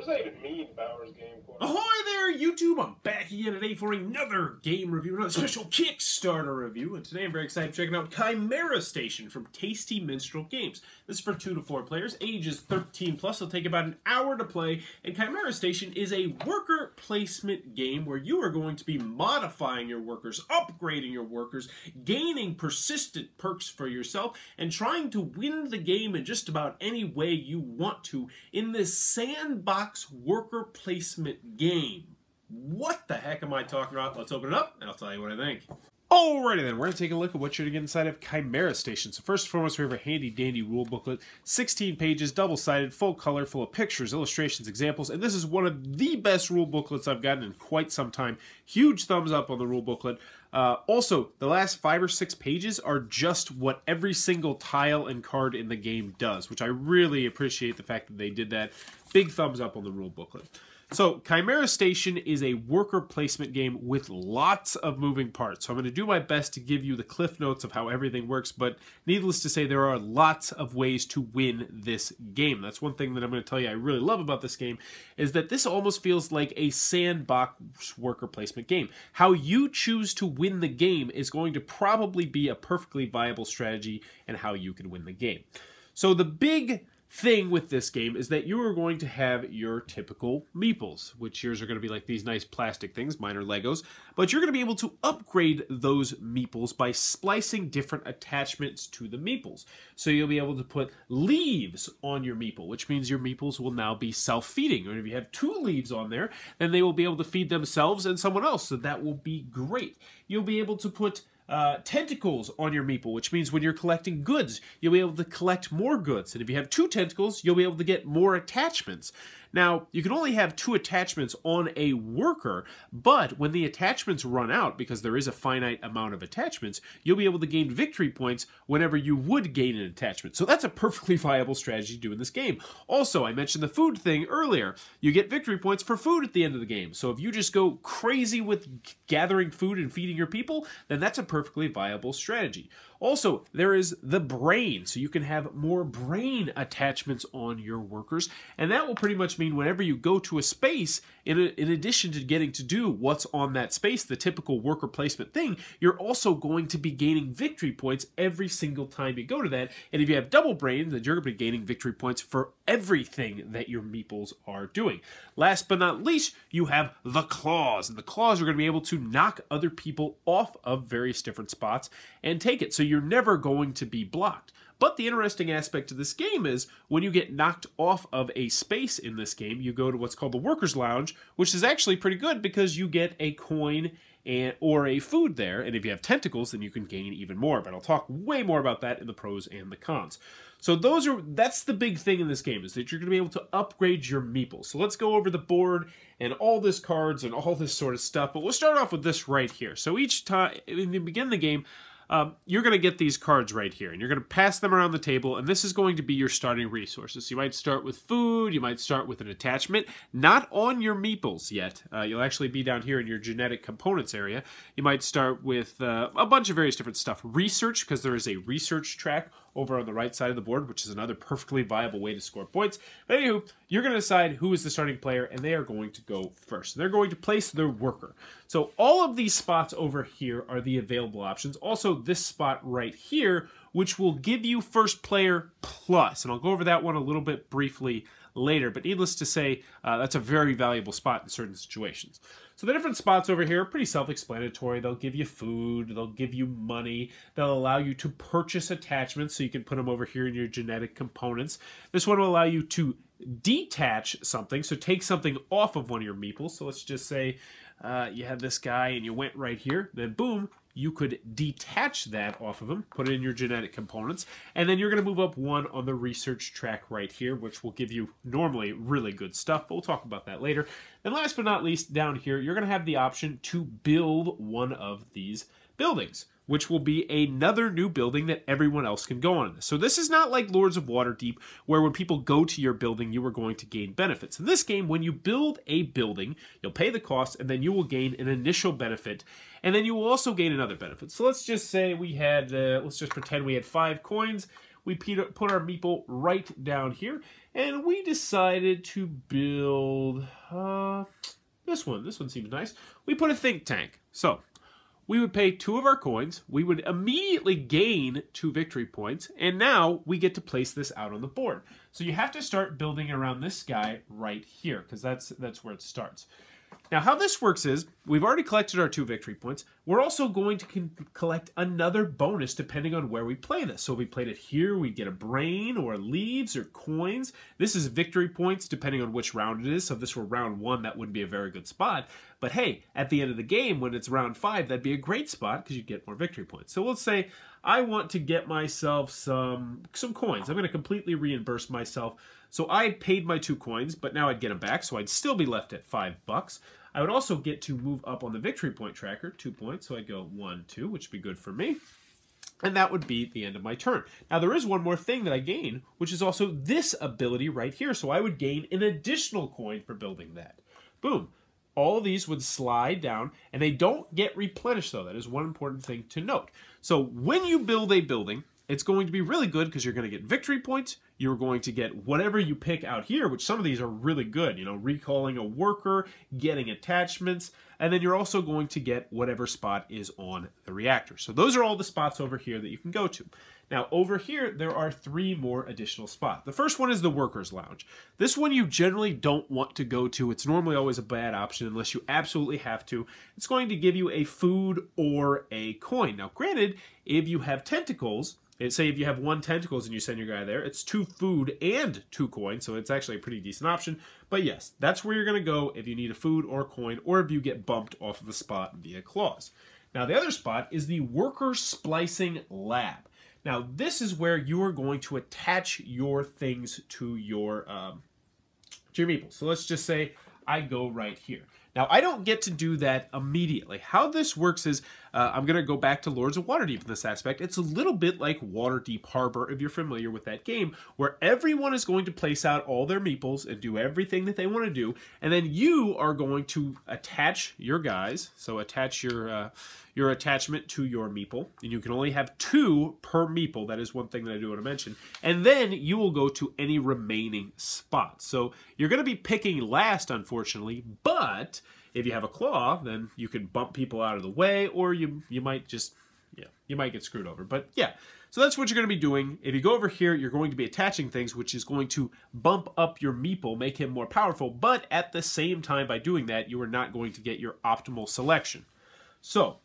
does that even mean, Bowers Game Corner? Ahoy there, YouTube! I'm back again today for another game review, another special Kickstarter review, and today I'm very excited checking out Chimera Station from Tasty Minstrel Games. This is for 2 to 4 players, ages 13 plus. It'll take about an hour to play, and Chimera Station is a worker placement game where you are going to be modifying your workers, upgrading your workers, gaining persistent perks for yourself, and trying to win the game in just about any way you want to in this sandbox worker placement game. What the heck am I talking about? Let's open it up and I'll tell you what I think. Alrighty then, we're going to take a look at what you're going to get inside of Chimera Station. So first and foremost, we have a handy dandy rule booklet, 16 pages, double-sided, full color, full of pictures, illustrations, examples, and this is one of the best rule booklets I've gotten in quite some time. Huge thumbs up on the rule booklet. Also, the last 5 or 6 pages are just what every single tile and card in the game does, which I really appreciate the fact that they did that. Big thumbs up on the rule booklet. So, Chimera Station is a worker placement game with lots of moving parts. So I'm going to do my best to give you the cliff notes of how everything works, but needless to say, there are lots of ways to win this game. That's one thing that I'm going to tell you I really love about this game, is that this almost feels like a sandbox worker placement game. How you choose to win the game is going to probably be a perfectly viable strategy in how you can win the game. So the big thing with this game is that you are going to have your typical meeples, which yours are going to be like these nice plastic things, mine are Legos, but you're going to be able to upgrade those meeples by splicing different attachments to the meeples. So you'll be able to put leaves on your meeple, which means your meeples will now be self-feeding. Or if you have 2 leaves on there, then they will be able to feed themselves and someone else, so that will be great. You'll be able to put tentacles on your meeple, which means when you're collecting goods, you'll be able to collect more goods. And if you have 2 tentacles, you'll be able to get more attachments. Now, you can only have 2 attachments on a worker, but when the attachments run out, because there is a finite amount of attachments, you'll be able to gain victory points whenever you would gain an attachment. So that's a perfectly viable strategy to do in this game. Also, I mentioned the food thing earlier. You get victory points for food at the end of the game. So if you just go crazy with gathering food and feeding your people, then that's a perfectly viable strategy. Also, there is the brain, so you can have more brain attachments on your workers, and that will pretty much mean whenever you go to a space, in addition to getting to do what's on that space, the typical worker placement thing, you're also going to be gaining victory points every single time you go to that, and if you have double brain, then you're going to be gaining victory points for everything that your meeples are doing. Last but not least, you have the claws, and the claws are going to be able to knock other people off of various different spots and take it, so you're never going to be blocked. But the interesting aspect of this game is when you get knocked off of a space in this game, you go to what's called the Workers' Lounge, which is actually pretty good because you get a coin or a food there, and if you have tentacles, then you can gain even more. But I'll talk way more about that in the pros and the cons. So that's the big thing in this game, is that you're going to be able to upgrade your meeples. So let's go over the board and all this cards and all this sort of stuff, but we'll start off with this right here. So each time, when you begin the game, you're going to get these cards right here, and you're going to pass them around the table, and this is going to be your starting resources. So you might start with food, you might start with an attachment, not on your meeples yet. You'll actually be down here in your genetic components area. You might start with a bunch of various different stuff. Research, because there is a research track over on the right side of the board, which is another perfectly viable way to score points. But anywho, you're going to decide who is the starting player, and they are going to go first. They're going to place their worker. So all of these spots over here are the available options. Also, this spot right here, which will give you first player plus. And I'll go over that one a little bit briefly later, but needless to say, that's a very valuable spot in certain situations. So the different spots over here are pretty self-explanatory. They'll give you food, they'll give you money, they'll allow you to purchase attachments, so you can put them over here in your genetic components. This one will allow you to detach something, so take something off of one of your meeples. So let's just say you had this guy and you went right here, then boom, you could detach that off of him, put it in your genetic components, and then you're going to move up one on the research track right here, which will give you normally really good stuff, but we'll talk about that later. And last but not least, down here, you're going to have the option to build one of these buildings, which will be another new building that everyone else can go on. So this is not like Lords of Waterdeep, where when people go to your building, you are going to gain benefits. In this game, when you build a building, you'll pay the cost, and then you will gain an initial benefit, and then you will also gain another benefit. So let's just say we had, let's just pretend we had 5 coins. We put our meeple right down here, and we decided to build this one. This one seems nice. We put a think tank. So we would pay 2 of our coins. We would immediately gain 2 victory points, and now we get to place this out on the board. So you have to start building around this guy right here, because that's where it starts. Now, how this works is, we've already collected our 2 victory points. We're also going to collect another bonus depending on where we play this. So if we played it here, we'd get a brain or leaves or coins. This is victory points depending on which round it is. So if this were round 1, that wouldn't be a very good spot. But hey, at the end of the game, when it's round 5, that'd be a great spot because you'd get more victory points. So let's say I want to get myself some coins. I'm going to completely reimburse myself. So I paid my 2 coins, but now I'd get them back, so I'd still be left at $5. I would also get to move up on the victory point tracker, 2 points, so I'd go 1, 2, which would be good for me. And that would be the end of my turn. Now, there is one more thing that I gain, which is also this ability right here. So I would gain an additional coin for building that. Boom. All of these would slide down, and they don't get replenished, though. That is one important thing to note. So when you build a building, it's going to be really good because you're going to get victory points. You're going to get whatever you pick out here, which some of these are really good. You know, recalling a worker, getting attachments, and then you're also going to get whatever spot is on the reactor. So those are all the spots over here that you can go to. Now, over here, there are 3 more additional spots. The first one is the Workers' Lounge. This one you generally don't want to go to. It's normally always a bad option unless you absolutely have to. It's going to give you a food or a coin. Now, granted, if you have tentacles, say if you have 1 tentacles and you send your guy there, it's 2 food and 2 coins, so it's actually a pretty decent option. But yes, that's where you're going to go if you need a food or a coin, or if you get bumped off of the spot via claws. Now, the other spot is the Worker Splicing Lab. Now, this is where you are going to attach your things to your meeple. So let's just say I go right here. Now, I don't get to do that immediately. How this works is, I'm going to go back to Lords of Waterdeep in this aspect. It's a little bit like Waterdeep Harbor, if you're familiar with that game, where everyone is going to place out all their meeples and do everything that they want to do, and then you are going to attach your guys, so attach your attachment to your meeple, and you can only have 2 per meeple. That is one thing that I do want to mention. And then you will go to any remaining spots. So you're going to be picking last, unfortunately, but if you have a claw, then you can bump people out of the way, or you might just, you might get screwed over. But yeah, so that's what you're going to be doing. If you go over here, you're going to be attaching things, which is going to bump up your meeple, make him more powerful. But at the same time, by doing that, you are not going to get your optimal selection. So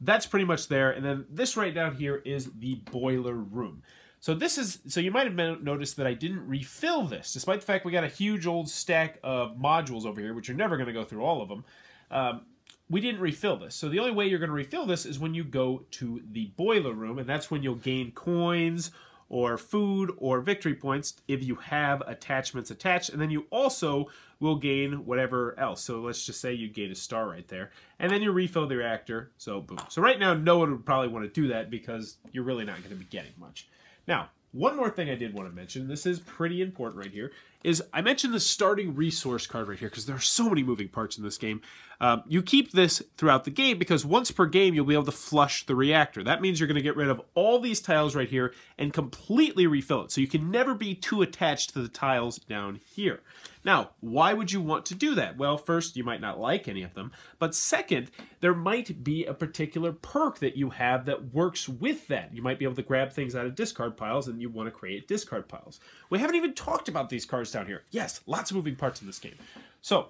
that's pretty much there. And then this right down here is the boiler room. So you might have noticed that I didn't refill this, despite the fact we got a huge old stack of modules over here, which you're never going to go through all of them. We didn't refill this. So the only way you're going to refill this is when you go to the boiler room, and that's when you'll gain coins or food or victory points if you have attachments attached, and then you also will gain whatever else. So let's just say you gain a star right there, and then you refill the reactor, so boom. So right now, no one would probably want to do that because you're really not going to be getting much. Now, one more thing I did want to mention, this is pretty important right here, is I mentioned the starting resource card right here because there are so many moving parts in this game. You keep this throughout the game because once per game you'll be able to flush the reactor. That means you're going to get rid of all these tiles right here and completely refill it. So you can never be too attached to the tiles down here. Now, why would you want to do that? Well, first, you might not like any of them. But second, there might be a particular perk that you have that works with that. You might be able to grab things out of discard piles and you want to create discard piles. We haven't even talked about these cards down here. Yes, lots of moving parts in this game. So,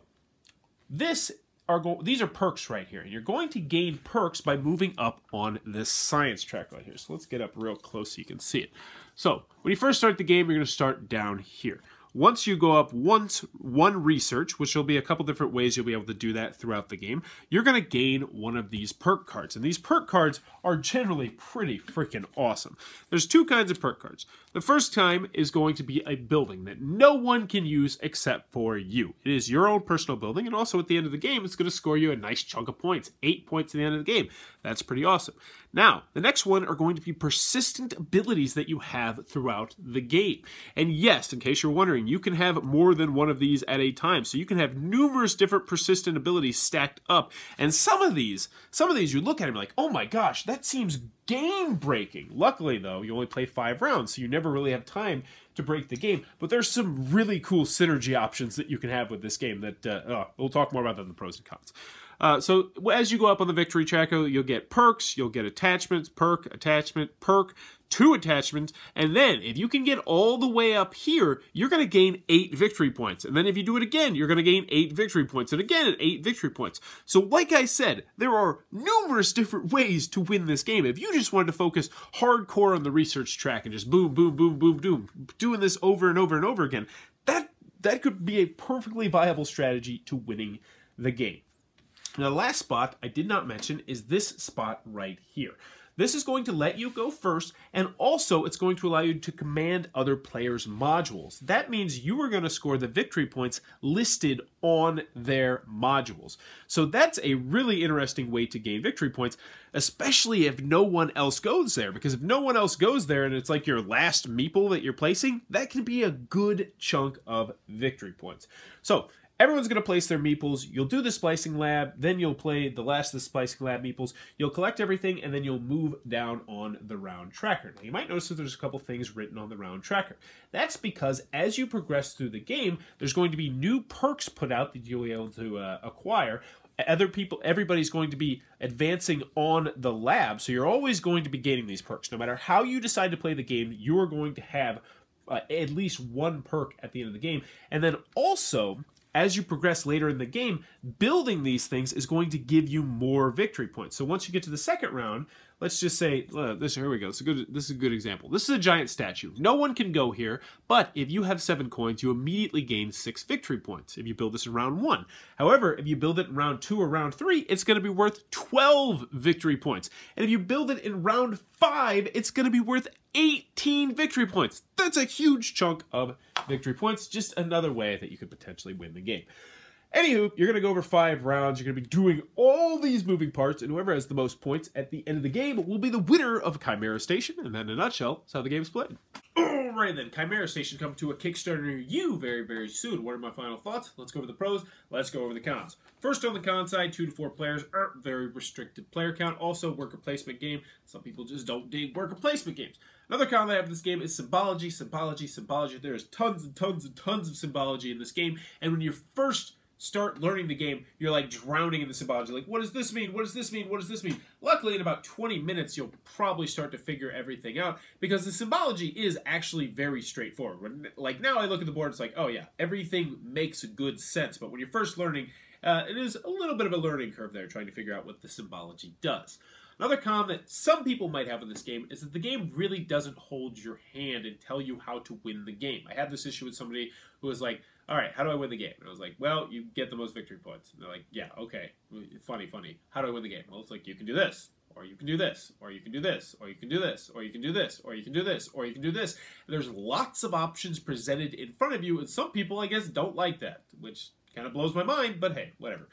these are perks right here. And you're going to gain perks by moving up on this science track right here. So let's get up real close so you can see it. So, when you first start the game, you're going to start down here. Once you go up one research, which will be a couple different ways you'll be able to do that throughout the game, you're going to gain one of these perk cards. And these perk cards are generally pretty freaking awesome. There's 2 kinds of perk cards. The first time is going to be a building that no one can use except for you. It is your own personal building, and also at the end of the game, it's going to score you a nice chunk of points. 8 points at the end of the game. That's pretty awesome. Now, the next one are going to be persistent abilities that you have throughout the game. And yes, in case you're wondering, you can have more than one of these at a time. So you can have numerous different persistent abilities stacked up. And some of these you look at them like, oh my gosh, that seems game-breaking. Luckily, though, you only play 5 rounds, so you never really have time to break the game. But there's some really cool synergy options that you can have with this game that we'll talk more about that in the pros and cons. So as you go up on the victory tracker, you'll get perks, you'll get attachments, perk, attachment, perk, 2 attachments, and then if you can get all the way up here, you're going to gain 8 victory points. And then if you do it again, you're going to gain 8 victory points, and again 8 victory points. So like I said, there are numerous different ways to win this game. If you just wanted to focus hardcore on the research track and just boom, boom, boom, boom, boom, doing this over and over and over again, that could be a perfectly viable strategy to winning the game. Now, the last spot I did not mention is this spot right here. This is going to let you go first, and also it's going to allow you to command other players' modules. That means you are going to score the victory points listed on their modules. So that's a really interesting way to gain victory points, especially if no one else goes there. Because if no one else goes there and it's like your last meeple that you're placing, that can be a good chunk of victory points. So everyone's going to place their meeples. You'll do the Splicing Lab, then you'll play the last of the Splicing Lab meeples. You'll collect everything, and then you'll move down on the round tracker. Now, you might notice that there's a couple things written on the round tracker. That's because as you progress through the game, there's going to be new perks put out that you'll be able to acquire. Everybody's going to be advancing on the lab, so you're always going to be gaining these perks. No matter how you decide to play the game, you are going to have at least 1 perk at the end of the game. And then also, as you progress later in the game, building these things is going to give you more victory points. So once you get to the second round, let's just say, here we go. This is a good example. This is a giant statue. No one can go here, but if you have 7 coins, you immediately gain 6 victory points if you build this in round 1. However, if you build it in round 2 or round 3, it's going to be worth 12 victory points. And if you build it in round 5, it's going to be worth 18 victory points. That's a huge chunk of victory points. Just another way that you could potentially win the game. Anywho, you're going to go over 5 rounds. You're going to be doing all these moving parts, and whoever has the most points at the end of the game will be the winner of Chimera Station. And then in a nutshell, that's how the game's played. Alright then, Chimera Station coming to a Kickstarter near you very, very soon. What are my final thoughts? Let's go over the pros. Let's go over the cons. First, on the con side, 2 to 4 players, very restricted player count. Also, worker placement game. Some people just don't dig worker placement games. Another con that I have in this game is symbology, symbology, symbology. There is tons and tons and tons of symbology in this game, and when you first start learning the game, you're like drowning in the symbology. Like, what does this mean? What does this mean? What does this mean? Luckily, in about 20 minutes, you'll probably start to figure everything out, because the symbology is actually very straightforward. Like, now I look at the board, it's like, oh yeah, everything makes good sense. But when you're first learning, it is a little bit of a learning curve there, trying to figure out what the symbology does. Another con that some people might have in this game is that the game really doesn't hold your hand and tell you how to win the game. I had this issue with somebody who was like, all right, how do I win the game? And I was like, well, you get the most victory points. And they're like, yeah, okay, funny. How do I win the game? Well, it's like, you can do this, or you can do this, or you can do this, or you can do this, or you can do this, or you can do this, or you can do this. And there's lots of options presented in front of you, and some people, I guess, don't like that, which kind of blows my mind, but hey, whatever.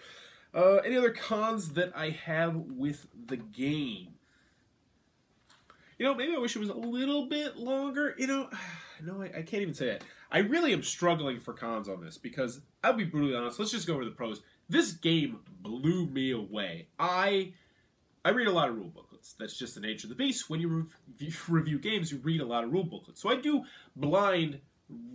Any other cons that I have with the game? You know, maybe I wish it was a little bit longer. You know, no, I can't even say that. I really am struggling for cons on this, because I'll be brutally honest. Let's just go over the pros. This game blew me away. I read a lot of rule booklets. That's just the nature of the beast. When you review games, you read a lot of rule booklets. So I do blind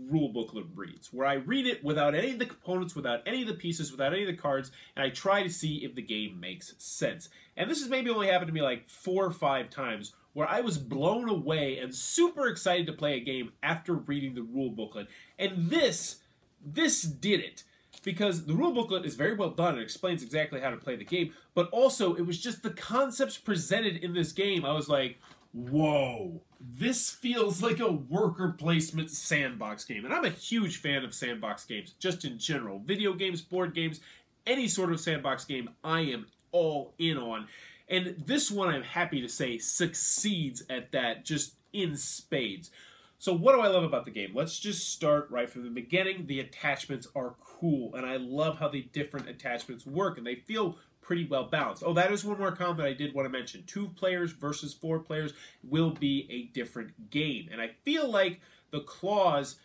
rule booklet reads, where I read it without any of the components, without any of the pieces, without any of the cards, and I try to see if the game makes sense. And this has maybe only happened to me like 4 or 5 times, where I was blown away and super excited to play a game after reading the rule booklet. And this did it. Because the rule booklet is very well done. It explains exactly how to play the game. But also, it was just the concepts presented in this game. I was like, whoa, this feels like a worker placement sandbox game. And I'm a huge fan of sandbox games, just in general. Video games, board games, any sort of sandbox game, I am all in on. And this one, I'm happy to say, succeeds at that just in spades. So what do I love about the game? Let's just start right from the beginning. The attachments are cool, and I love how the different attachments work, and they feel pretty well balanced. Oh, that is one more comment I did want to mention. 2 players versus 4 players will be a different game. And I feel like the claws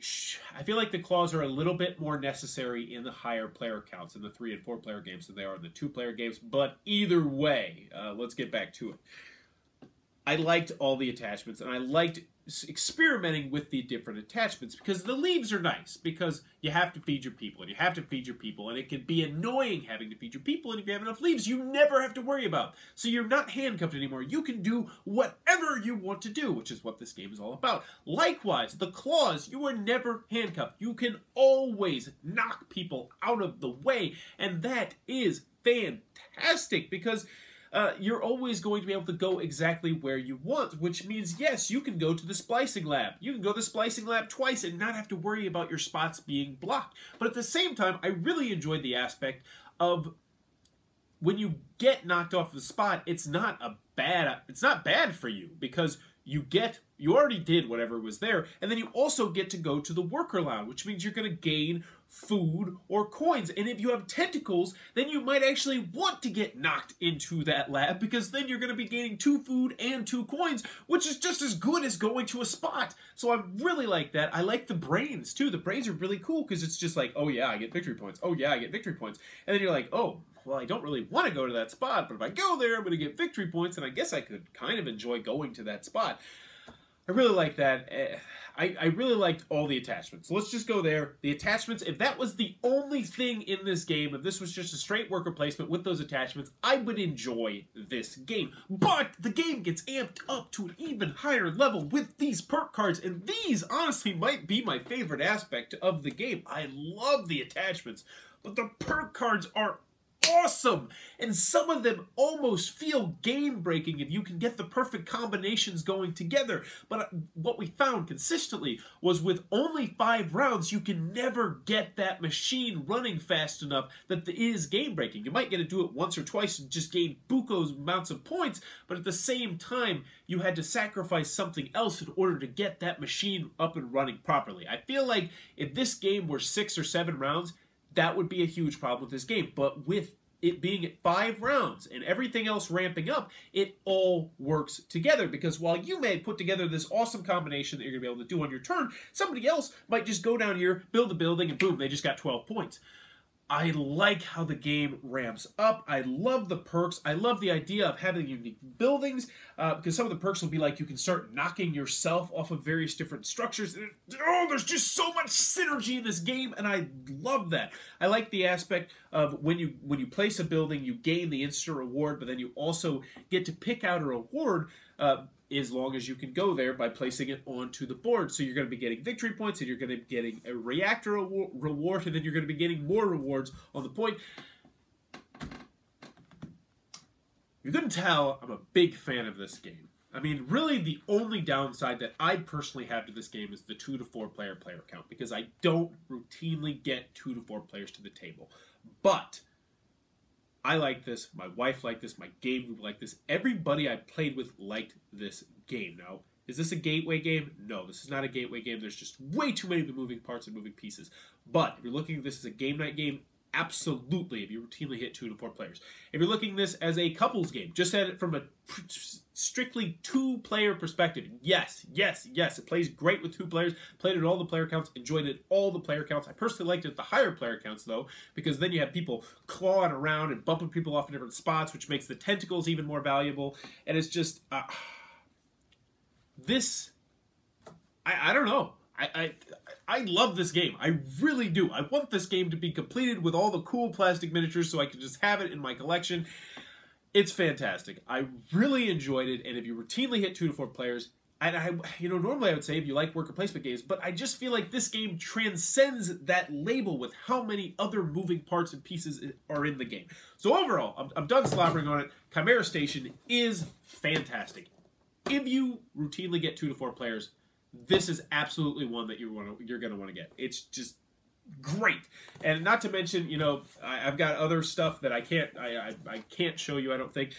are a little bit more necessary in the higher player counts in the 3 and 4 player games than they are in the 2 player games. But either way, let's get back to it. I liked all the attachments, and I liked experimenting with the different attachments because the leaves are nice because you have to feed your people, and you have to feed your people, and it can be annoying having to feed your people, and if you have enough leaves, you never have to worry about. So you're not handcuffed anymore. You can do whatever you want to do, which is what this game is all about. Likewise, the claws, you are never handcuffed. You can always knock people out of the way, and that is fantastic because you're always going to be able to go exactly where you want, which means, yes, you can go to the Splicing Lab. You can go to the Splicing Lab twice and not have to worry about your spots being blocked. But at the same time, I really enjoyed the aspect of when you get knocked off the spot, it's not bad for you because you already did whatever was there, and then you also get to go to the worker lounge, which means you're going to gain food or coins. And if you have tentacles, then you might actually want to get knocked into that lab because then you're going to be gaining 2 food and 2 coins, which is just as good as going to a spot. So I really like that. I like the brains too. The brains are really cool because it's just like, oh yeah, I get victory points. Oh yeah, I get victory points. And then you're like, oh, well, I don't really want to go to that spot, but if I go there, I'm going to get victory points, and I guess I could kind of enjoy going to that spot. I really like that. I really liked all the attachments. So let's just go there. The attachments, if that was the only thing in this game, if this was just a straight worker placement with those attachments, I would enjoy this game. But the game gets amped up to an even higher level with these perk cards, and these honestly might be my favorite aspect of the game. I love the attachments, but the perk cards are awesome, and some of them almost feel game-breaking if you can get the perfect combinations going together. But what we found consistently was with only 5 rounds, you can never get that machine running fast enough that it is game-breaking. You might get to do it once or twice and just gain buco's amounts of points, but at the same time, you had to sacrifice something else in order to get that machine up and running properly. I feel like if this game were 6 or 7 rounds, that would be a huge problem with this game. But with it being at 5 rounds and everything else ramping up, it all works together. Because while you may put together this awesome combination that you're going to be able to do on your turn, somebody else might just go down here, build a building, and boom, they just got 12 points. I like how the game ramps up. I love the perks. I love the idea of having unique buildings because some of the perks will be like you can start knocking yourself off of various different structures. Oh, there's just so much synergy in this game, and I love that. I like the aspect of when you place a building, you gain the instant reward, but then you also get to pick out a reward as long as you can go there by placing it onto the board. So you're going to be getting victory points, and you're going to be getting a reactor reward, and then you're going to be getting more rewards on the point. You couldn't tell I'm a big fan of this game. I mean, really the only downside that I personally have to this game is the 2 to 4 player count, because I don't routinely get 2 to 4 players to the table. But I like this, my wife liked this, my game group liked this, everybody I played with liked this game. Now, is this a gateway game? No, this is not a gateway game. There's just way too many moving parts and moving pieces. But if you're looking at this as a game night game, absolutely, if you routinely hit 2 to 4 players. If you're looking at this as a couples game, just at it from a strictly 2-player perspective, yes, it plays great with 2 players, played it at all the player counts, enjoyed it at all the player counts. I personally liked it at the higher player counts, though, because then you have people clawing around and bumping people off in different spots, which makes the tentacles even more valuable, and it's just, I don't know. I love this game. I really do. I want this game to be completed with all the cool plastic miniatures so I can just have it in my collection. It's fantastic. I really enjoyed it, and if you routinely hit 2 to 4 players, normally I would say if you like worker placement games, but I just feel like this game transcends that label with how many other moving parts and pieces are in the game. So overall, I'm done slobbering on it. Chimera Station is fantastic. If you routinely get 2 to 4 players, this is absolutely one that you're going to want to get. It's just great. And not to mention, I've got other stuff that I can't show you, I don't think,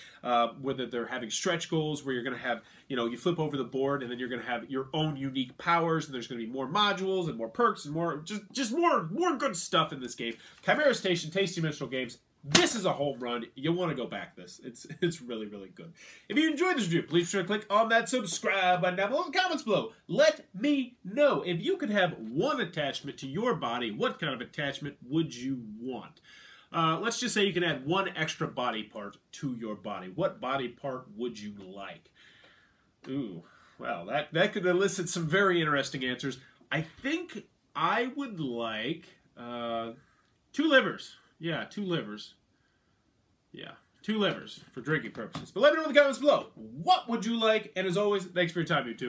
whether they're having stretch goals where you're going to have, you flip over the board and then you're going to have your own unique powers, and there's going to be more modules and more perks and more, just more good stuff in this game. Chimera Station, Tasty Minstrel Games, This is a home run. You'll want to go back this. It's really, really good. If you enjoyed this review, please be sure to click on that subscribe button down below in the comments below. Let me know. If you could have one attachment to your body, what kind of attachment would you want? Let's just say you can add one extra body part to your body. What body part would you like? Ooh, well, that could elicit some very interesting answers. I think I would like 2 livers. Yeah, 2 livers. Yeah, 2 livers for drinking purposes. But let me know in the comments below. What would you like? And as always, thanks for your time, YouTube.